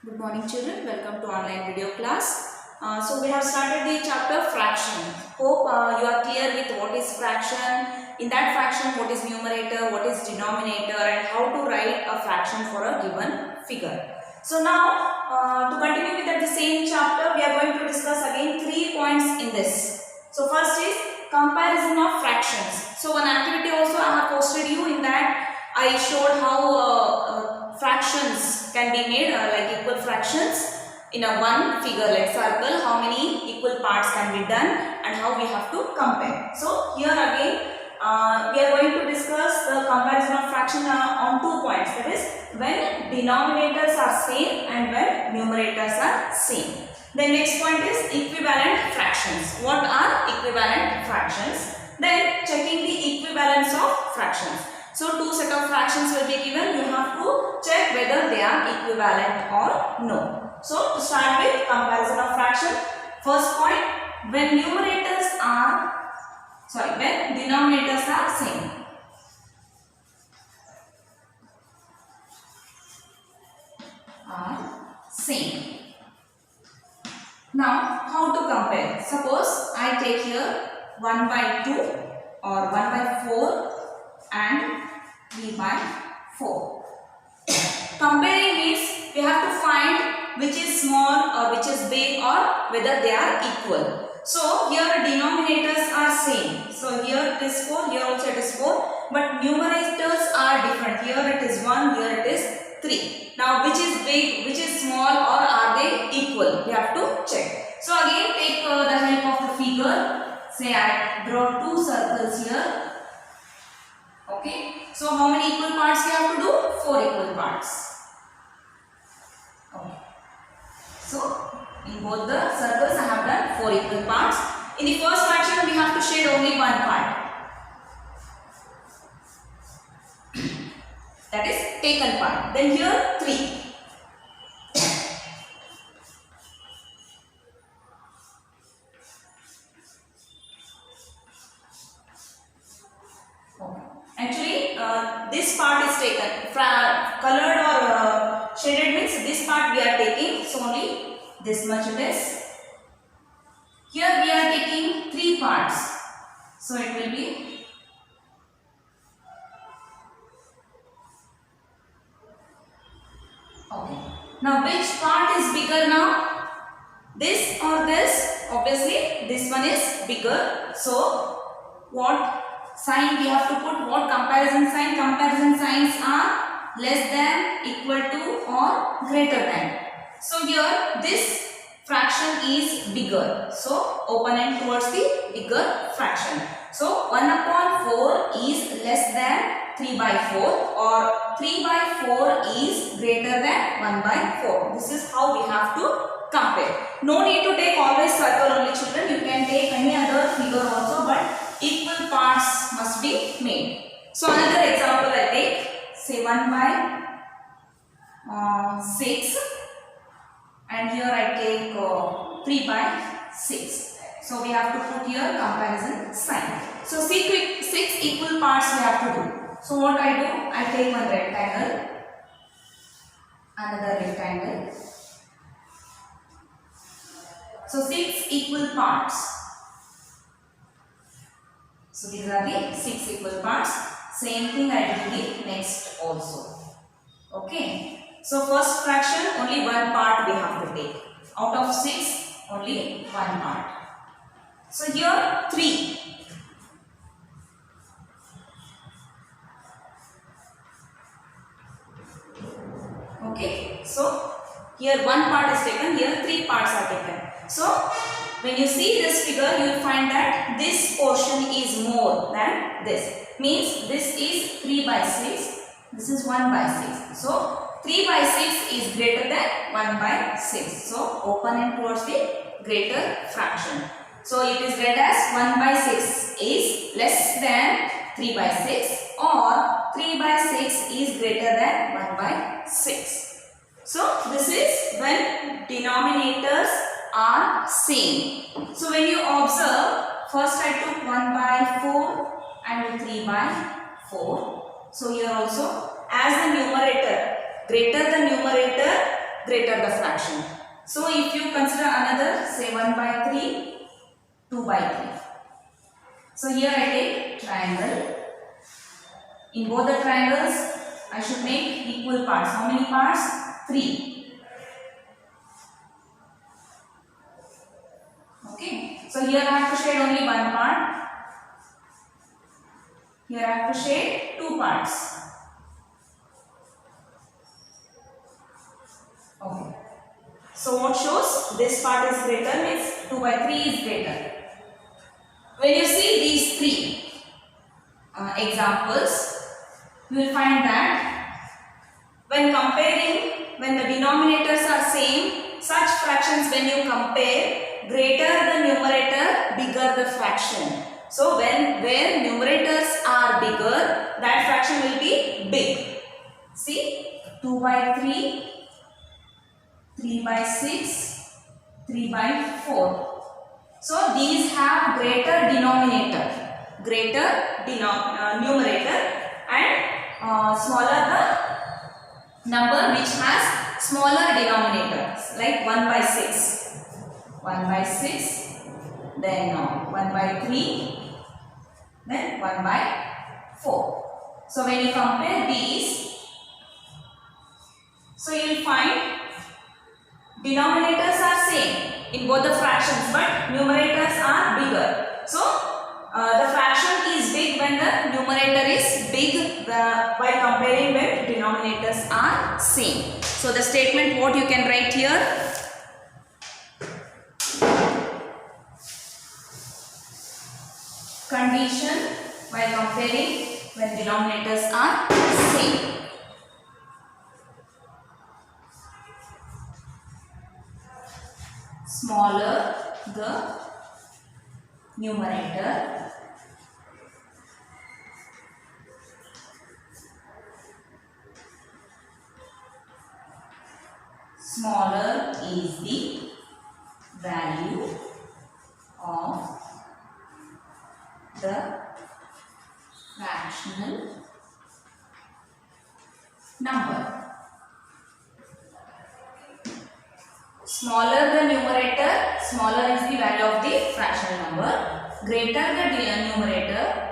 Good morning children, welcome to online video class. So we have started the chapter fraction. Hope you are clear with what is fraction. In that fraction what is numerator, what is denominator and how to write a fraction for a given figure. So now to continue with the same chapter we are going to discuss again 3 points in this. So first is comparison of fractions. So one activity also I have posted you. In that I showed how fractions can be made like equal fractions in a one figure like circle, how many equal parts can be done and how we have to compare. So here again we are going to discuss the comparison of fraction on 2 points, that is when denominators are same and when numerators are same. The next point is equivalent fractions. What are equivalent fractions? Then checking the equivalence of fractions. So two set of fractions will be given. You have to check whether they are equivalent or no. So to start with comparison of fraction, first point, when when denominators are same. Now how to compare? Suppose I take here 1 by 2 or 1 by 4 and 3 by 4. Comparing means we have to find which is small or which is big or whether they are equal. So here denominators are same. So here it is 4, here also it is 4. But numerators are different. Here it is 1, here it is 3. Now which is big, which is small or are they equal? We have to check. So again take the help of the figure. Say I draw 2 circles here. Okay. So how many equal parts we have to do? 4 equal parts. Okay. So in both the circles I have done 4 equal parts. In the first fraction we have to shade only one part. That is taken part. Then here 3. Actually, this part is taken. Colored or shaded means this part we are taking. So only this much it is. Here we are taking 3 parts. So it will be okay. Now which part is bigger now? This or this? Obviously this one is bigger. So what sign we have to put? What comparison sign? Comparison signs are less than, equal to or greater than. So here this fraction is bigger. So opponent towards the bigger fraction. So 1 upon 4 is less than 3 by 4 or 3 by 4 is greater than 1 by 4. This is how we have to compare. No need to take always circle only children. You can take any other figure also, but equal parts must be made. So another example I take, say 1 by 6 and here I take 3 by 6. So we have to put here comparison sign. So 6 equal parts we have to do. So what I do? I take one rectangle, another rectangle. So 6 equal parts. So these are the 6 equal parts. Same thing I do the next also. Okay. So first fraction only one part we have to take. Out of 6 only one part. So here 3. Okay. So here one part is taken. Here 3 parts are taken. So when you see this figure, you will find that this portion is more than this. Means this is 3 by 6. This is 1 by 6. So 3 by 6 is greater than 1 by 6. So opponent towards the greater fraction. So it is read as 1 by 6 is less than 3 by 6 or 3 by 6 is greater than 1 by 6. So this is when denominators are same. So when you observe, first I took 1 by 4 and 3 by 4. So here also as the numerator, greater the numerator, greater the fraction. So if you consider another, say 1 by 3, 2 by 3. So here I take triangle. In both the triangles, I should make equal parts. How many parts? 3. Okay. So here I have to shade only one part. Here I have to shade 2 parts. Okay. So what shows this part is greater means 2 by 3 is greater. When you see these 3 examples, you will find that when comparing, when the denominators are same, such fractions when you compare, greater the numerator, bigger the fraction. So where numerators are bigger, that fraction will be big. See, 2 by 3, 3 by 6, 3 by 4. So these have greater denominator, numerator, and smaller the number which has smaller denominators, like 1 by 6, 1 by 6, then 1 by 3, then 1 by 4. So when you compare these, so you will find denominators are same in both the fractions, but numerators are bigger. So the fraction is big when the numerator is big by comparing when denominators are same. So the statement what you can write here, condition while comparing when denominators are same. Smaller the numerator, smaller is the value of the fractional number. Smaller the numerator, smaller is the value of the fractional number. Greater the numerator,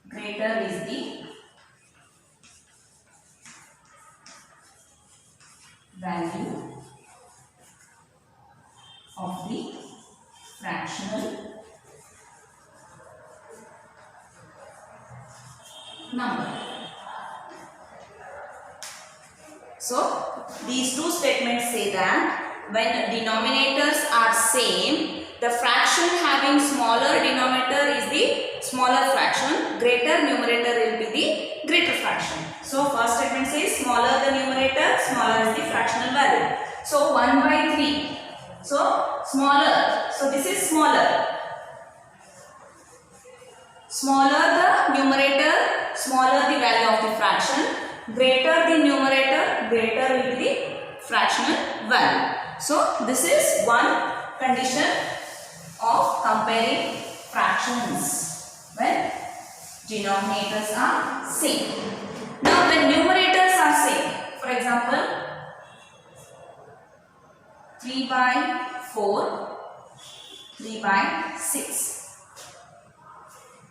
greater is the value of the fractional number. So these two statements say that when denominators are same, the fraction having smaller denominator is the smaller fraction, greater numerator will be the greater fraction. So first statement says smaller the numerator, smaller is the fractional value. So 1 by 3. So smaller. So this is smaller. Smaller the numerator, smaller the value of the fraction. Greater the numerator, greater will be the fractional value. So this is one condition of comparing fractions when denominators are same. Now when numerators are same, for example 3 by 4, 3 by 6.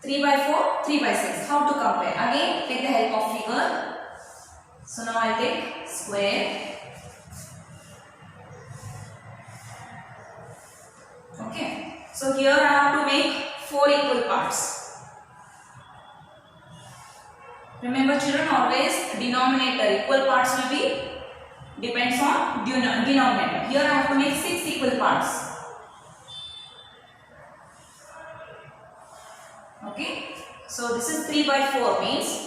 3 by 4, 3 by 6. How to compare? Again, take the help of figure. So now I take square. Okay. So here I have to make 4 equal parts. Remember children, always denominator equal parts will be depends on denominator. Here I have to make 6 equal parts. Okay. So this is 3 by 4 means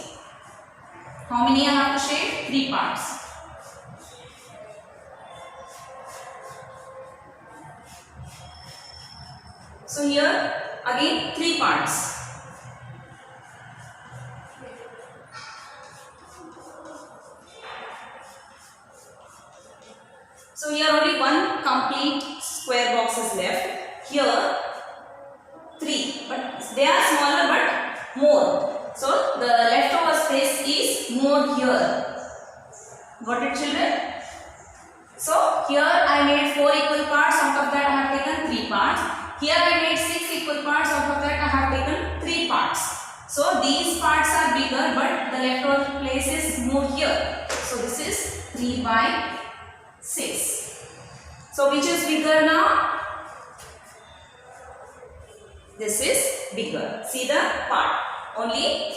how many I have to shade? 3 parts. So here again 3 parts. So here only one complete square box is left. Here 3, but They are smaller but more. So the leftover space is more here. Got it, children? So here I made 4 equal parts. Out of that I have taken 3 parts. Here I made 6 equal parts. Out of that I have taken 3 parts. So these parts are bigger, but the leftover place is more here. So this is 3 by 6. So which is bigger now? This is bigger. See the part. Only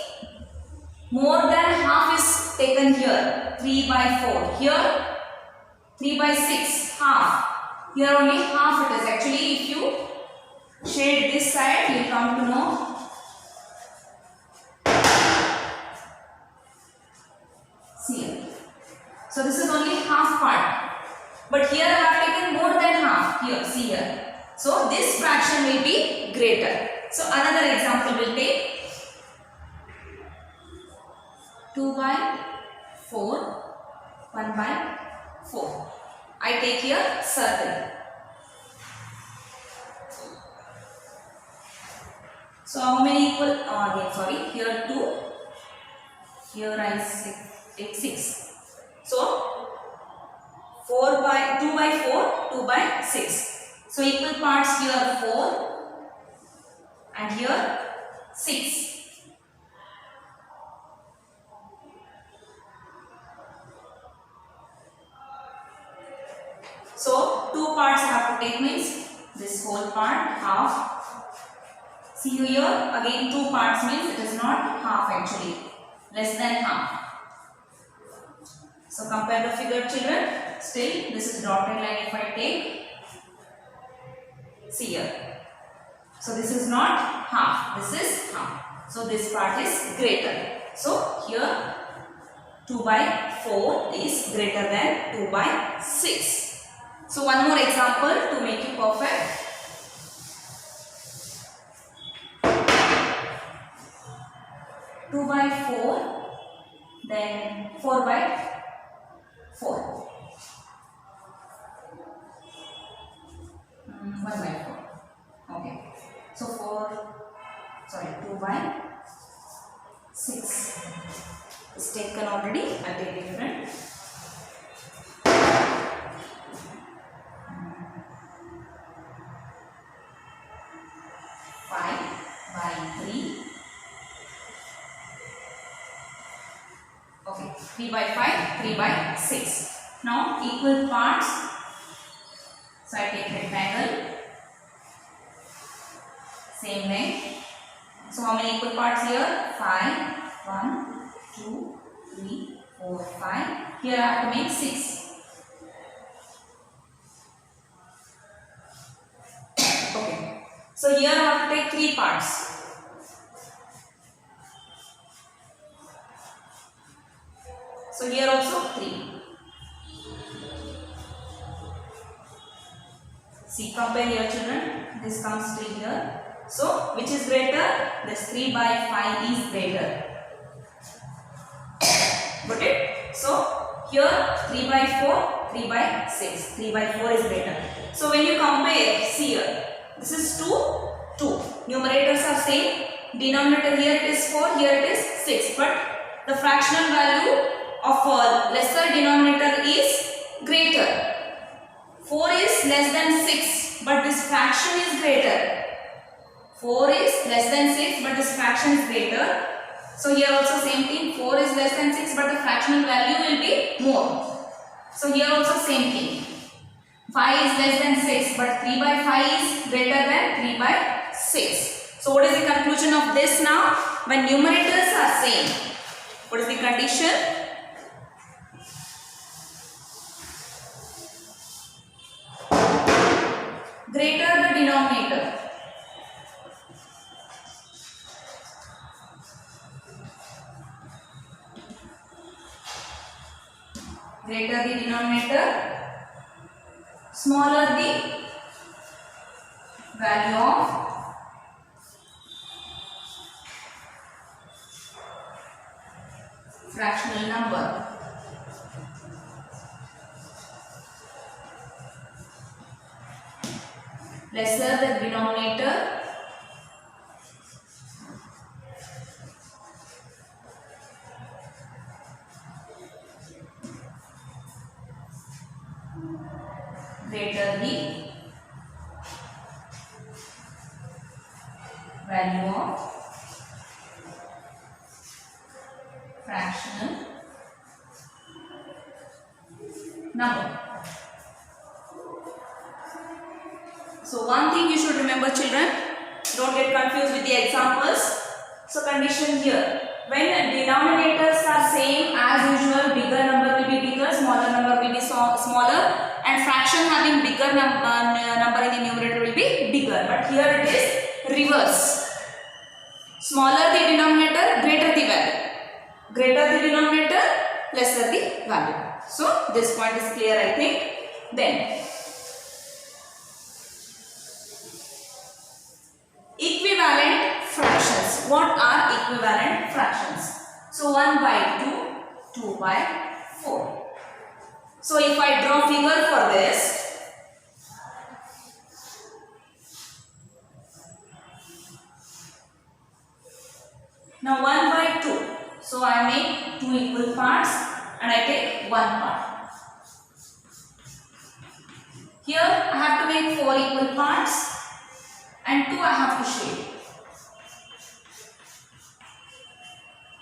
more than half is taken here. 3 by 4. Here 3 by 6. Half. Here only half it is. Actually, if you shade this side, you will come to know. See here. So this is only half part. But here I have taken more than half. Here, see here. So this fraction will be greater. So another example will take 2 by 4, 1 by 4. I take here circle. So how many equal? Again, sorry. Here 2. Here I take 6. So 4 by 2 by 4, 2 by 6. So equal parts here 4 and here 6. So 2 parts I have to take, means this whole part half. See here again 2 parts means it is not half actually, less than half. So compare the figure, children. Still this is dotted line if I take. See here. So this is not half, this is half. So this part is greater. So here 2 by 4 is greater than 2 by 6. So one more example to make it perfect. Two by 4, then 4 by 4. 1 by 4. Okay. So 2 by 6 is taken already. I'll take different. 5 by 3. Okay, 3 by 5, 3 by 6. Now equal parts. So I take rectangle. Same length. So how many equal parts here? 5. 1, 2, 3, 4, 5. Here I have to make 6. Okay. So here I have to take 3 parts. So here also 3. See, compare here, children. This comes to here. So which is greater? This 3 by 5 is greater. Got it? So here 3 by 4, 3 by 6. 3 by 4 is greater. So when you compare, see here. This is 2, 2. Numerators are same. Denominator here it is 4, here it is 6. But the fractional value of a lesser denominator is greater. 4 is less than 6, but this fraction is greater. 4 is less than 6, but this fraction is greater. So here also same thing. 4 is less than 6, but the fractional value will be more. So here also same thing. 5 is less than 6, but 3 by 5 is greater than 3 by 6. So what is the conclusion of this now? When numerators are same, what is the condition? Greater the denominator. Greater the denominator, smaller the value of fractional number. Lesser the denominator, value of fractional number. So one thing you should remember, children, don't get confused with the examples. So condition here, when denominators are same as usual, bigger number will be bigger, smaller number will be smaller, and fraction having bigger number in the numerator will be bigger. But here it is reverse. Smaller the denominator, greater the value. Greater the denominator, lesser the value. So this point is clear, I think. Then equivalent fractions. What are equivalent fractions? So 1 by 2, 2 by 4. So if I draw figure for this, now 1 by 2. So I make 2 equal parts and I take 1 part. Here I have to make 4 equal parts and 2 I have to shade.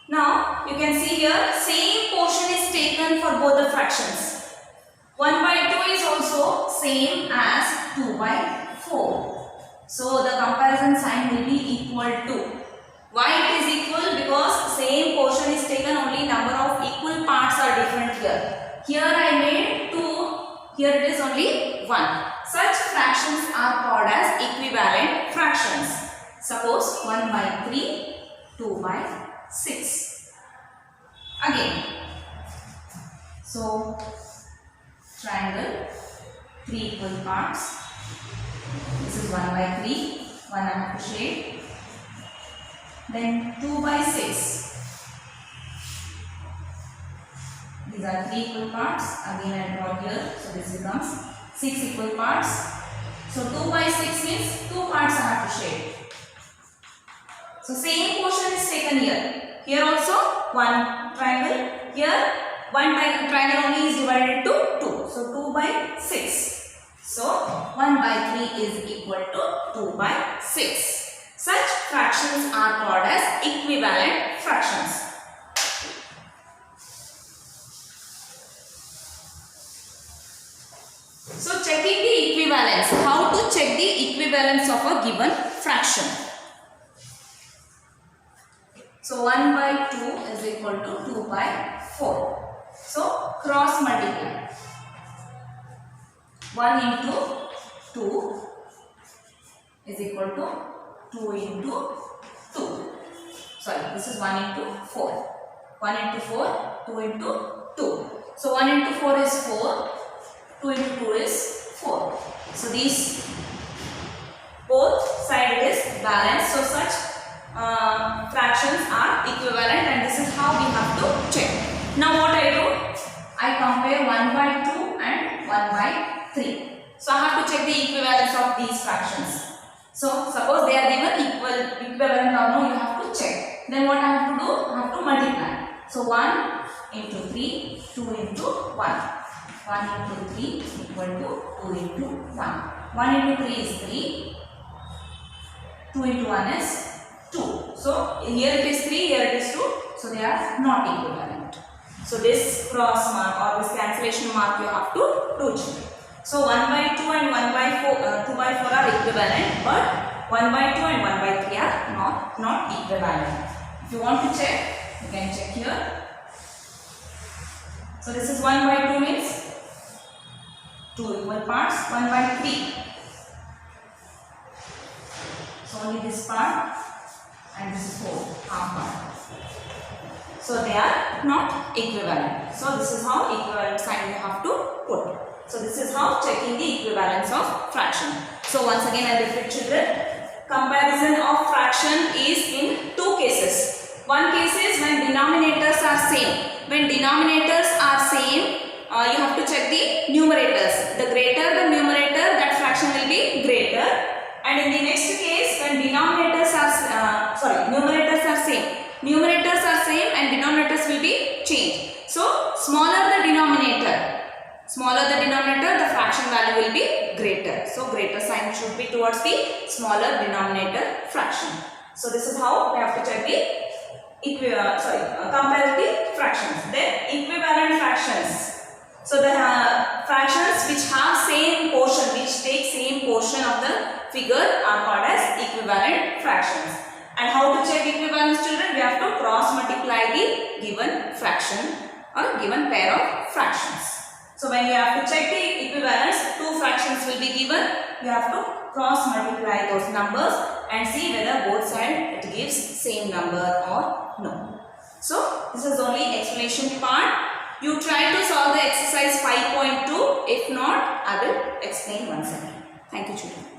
Now you can see here same portion is taken for both the fractions. 1 by 2 is also same as 2 by 4. So the comparison sign will be equal to. Why it is equal? Because same portion is taken, only number of equal parts are different here. Here I made 2, here it is only 1. Such fractions are called as equivalent fractions. Suppose 1 by 3, 2 by 6. Again, so triangle, 3 equal parts. This is 1 by 3, 1 I have to shade. Then 2 by 6. These are 3 equal parts. Again I draw here. So this becomes 6 equal parts. So 2 by 6 means 2 parts I have to shade. So same portion is taken here. Here also one triangle. Here one triangle only is divided into 2. So 2 by 6. So 1 by 3 is equal to 2 by 6. Such fractions are called as equivalent fractions. So checking the equivalence. How to check the equivalence of a given fraction? So 1 by 2 is equal to 2 by 4. So cross multiply. 1 into 2 is equal to 2 into 2. Sorry, this is 1 into 4. 1 into 4, 2 into 2. So 1 into 4 is 4. 2 into 2 is 4. So these both sides is balanced. So such fractions are equivalent, and this is how we have to check. Now what I do? I compare 1 by 2 and 1 by 3. So I have to check the equivalence of these fractions. So suppose they are given equivalent or no, you have to check. Then what I have to do? I have to multiply. So 1 into 3, 2 into 1. 1 into 3 equal to 2 into 1. 1 into 3 is 3. 2 into 1 is 2. So here it is 3, here it is 2. So they are not equivalent. So this cross mark or this cancellation mark you have to do. So 1 by 2 and 1 by 4, 2 by 4 are equivalent, but 1 by 2 and 1 by 3 are not equivalent. If you want to check, you can check here. So this is 1 by 2 means 2 equal parts, 1 by 3. So only this part and this is 4, half part. So they are not equivalent. So this is how equivalent sign you have to put. So this is how checking the equivalence of fraction. So once again I repeat, children, comparison of fraction is in two cases. One case is when denominators are same. When denominators are same, you have to check the numerators. The greater the numerator, that fraction will be greater. And in the next case, when numerators are same. Numerators are same and denominators will be changed. So smaller the denominator, the fraction value will be greater. So greater sign should be towards the smaller denominator fraction. So this is how we have to check the comparative fractions. Then equivalent fractions. So the fractions which have same portion, which take same portion of the figure are called as equivalent fractions. And how to check equivalence, children? We have to cross multiply the given fraction or given pair of fractions. So when you have to check the equivalence, two fractions will be given. You have to cross multiply those numbers and see whether both sides it gives same number or no. So this is only explanation part. You try to solve the exercise 5.2. If not, I will explain once again. Thank you, children.